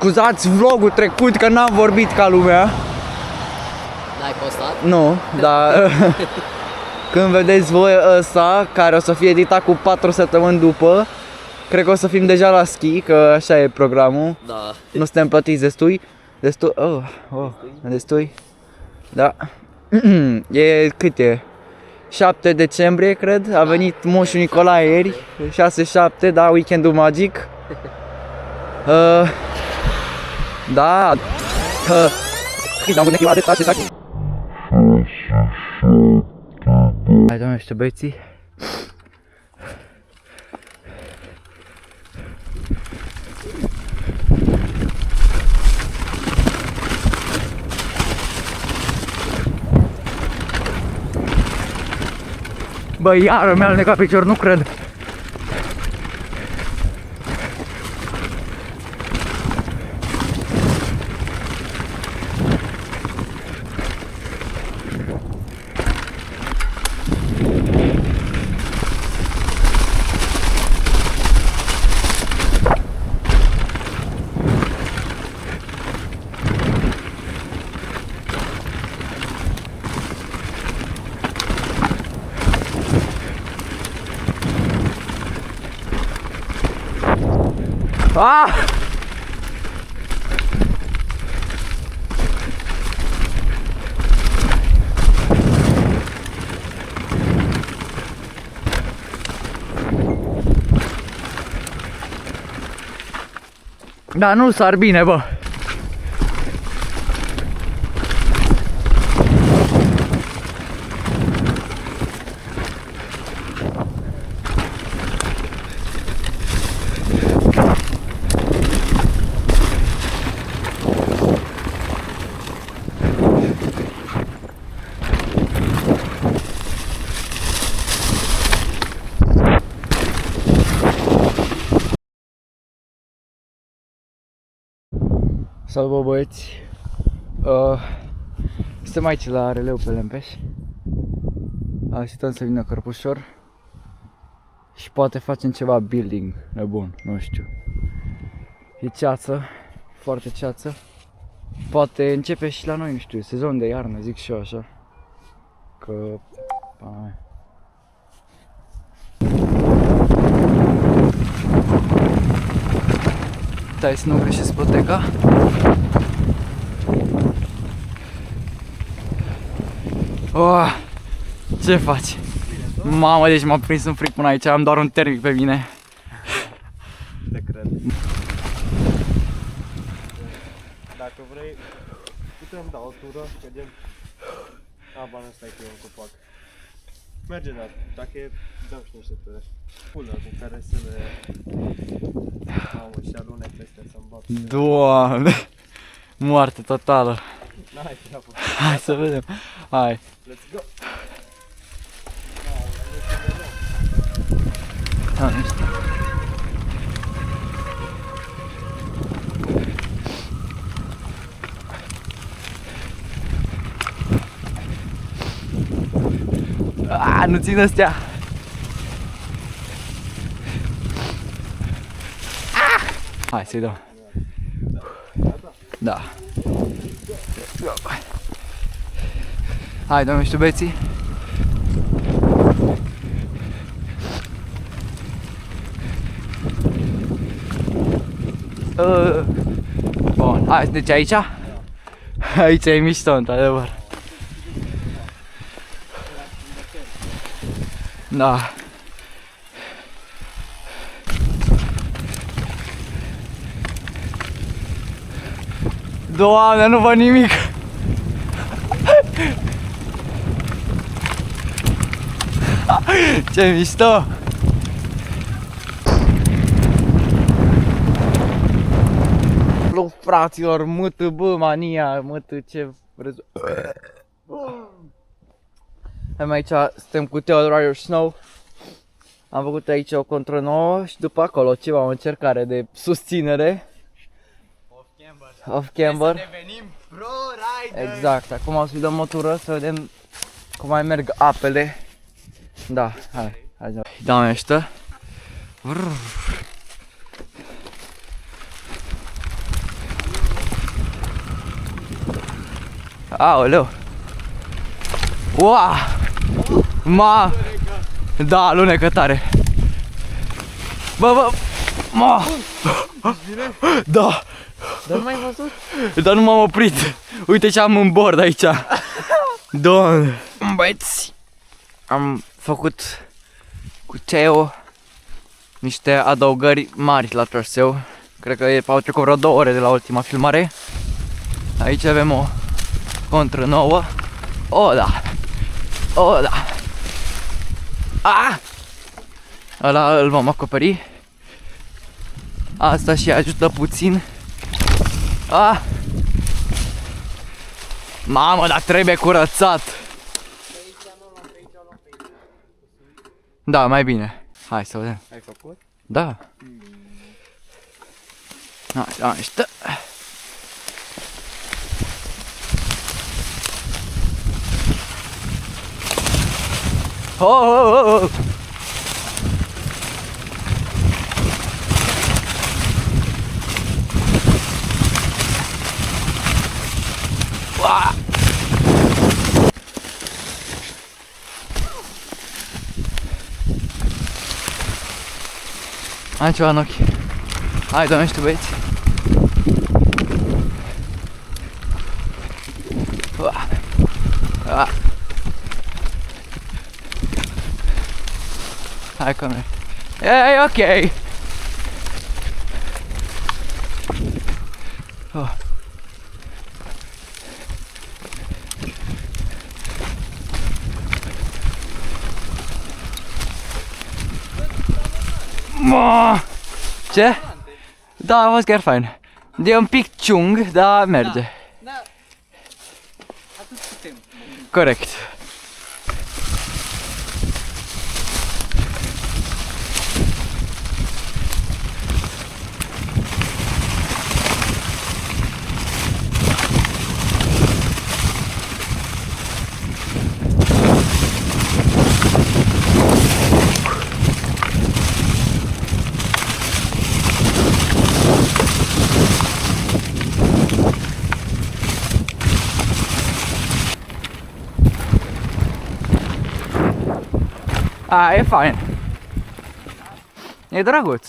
Scuzați vlogul trecut că n-am vorbit ca lumea. N-ai postat? Nu, dar când vedeți voi ăsta, care o să fie editat cu 4 săptămâni după, cred că o să fim deja la schi, că așa e programul. Da. Nu suntem plătiți destui. Destui. Da. E cât e? 7 decembrie, cred. A venit Moșul Nicolae ieri. 6-7, da, weekendul magic. Da. Hai, doamne, ăștia băieții. Bă, iară mi-a alunecat picior, nu cred. Ah! Da, nu sar bine, bă. Salut, bă, băieți! Suntem aici la releu pe Lempeș. Așteptăm să vină cărpușor și poate facem ceva building nebun, nu știu. E ceață, foarte ceață. Poate începe și la noi, nu știu, sezon de iarnă, zic și eu așa. Că... pana mea. Stai să nu greșesc proteca. Oh, ce faci? Mamă, deci m-a prins un fric până aici, am doar un termic pe mine. Te cred. Dacă vrei, putem da o tură, vedem. Aba, nu stai că e un copac. Merge, dar dacă e, dăm și niște ture. Pulă cu care să le... Mamă, și alunec astea să-mi bat. Doamne! Moarte totală. N-ai treabă. Hai să vedem. Hai. Let's go! Da, nu știu. Nu țin astea. Hai să-i dăm. Da. Hai, doamne, știu beții. Bun, hai, deci aici? Aici e mișto, într-adevăr. Da. Doamne, nu văd nimic. Ce mișto. Loc, fraților, mâtă, bă, mania, mâtă, ce vreți. Aici suntem cu Theodore Snow. Am făcut aici o contră nouă și după acolo ceva, o încercare de susținere. Off camber. Să devenim pro rider. Exact, acum o să-i dăm o tură să vedem cum mai merg apele. Da, hai. Doamne ăștia. Aoleu! Ua! Da, alunecă tare! Bă! Da! Dar nu mai ai văzut? Dar nu m-am oprit! Uite ce am în bord aici! Doamne! Băieți! Am făcut cu Teo niște adăugări mari la traseu. Cred că au trecut vreo 2 ore de la ultima filmare. Aici avem o contră nouă. O, da! O, da! Ăla îl vom acoperi. Asta și ajută puțin. Mamă, dar trebuie curățat. Da, mai bine. Hai să vedem. Ai făcut? Da. Așa, stă. Oh. Am ceva în ochi. Hai, doamne, știu, băieți. Hai, că merg. E ok. Ce? Da, a fost chiar fain. E un pic ciung, dar merge. Da. Atât putem. Corect. E fain. E drăguț.